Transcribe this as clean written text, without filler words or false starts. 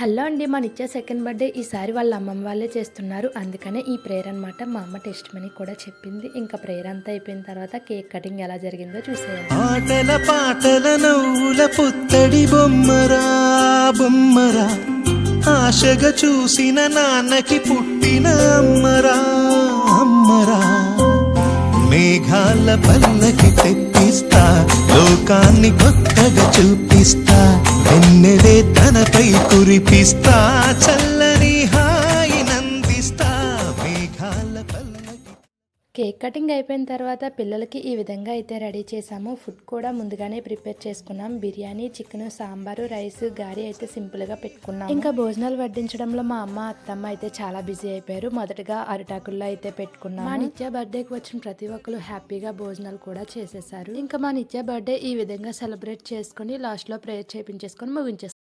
Hello అండి. మా నిత్య సెకండ్ బర్త్డే ఈసారి వాళ్ళ అమ్మమ్మ వాళ్ళే చేస్తున్నారు. అందుకనే ఈ ప్రేయర్ అనమాట. మా అమ్మ టెస్ట్ మనీ కూడా చెప్పింది. ఇంకా ప్రేయర్ అంతా అయిపోయిన తర్వాత కేక్ కటింగ్ ఎలా జరిగిందో చూసేయండి. ఆటల పాటల నవ్వుల పుత్తడి బొమ్మరా బొమ్మరా, ఆశగా చూసిన నాన్నకి పుట్టిన అమ్మరా అమ్మరా. మేఘాల పల్లకి తెప్పిస్తా, లోకాన్ని కొత్తగా చూపిస్తా, వెన్నెలే తనపై కురిపిస్తా, చల్లని హాయి నందిస్తా. మేఘాల పల్లకి కేక్ కటింగ్ అయిపోయిన తర్వాత పిల్లలకి ఈ విధంగా అయితే రెడీ చేసాము. ఫుడ్ కూడా ముందుగానే ప్రిపేర్ చేసుకున్నాం. బిర్యానీ, చికెన్, సాంబారు, రైస్, గారి అయితే సింపుల్గా పెట్టుకున్నాం. ఇంకా భోజనాలు వడ్డించడంలో మా అమ్మ అత్తమ్మ అయితే చాలా బిజీ అయిపోయారు. మొదటగా అరిటాకుల్లో అయితే పెట్టుకున్నాం. మా నిత్య బర్త్డేకి వచ్చిన ప్రతి ఒక్కరు హ్యాపీగా భోజనాలు కూడా చేసేసారు. ఇంకా మా నిత్య బర్త్డే ఈ విధంగా సెలబ్రేట్ చేసుకుని లాస్ట్లో ప్రేయర్ చేపించేసుకొని ముగించేసుకున్నాం.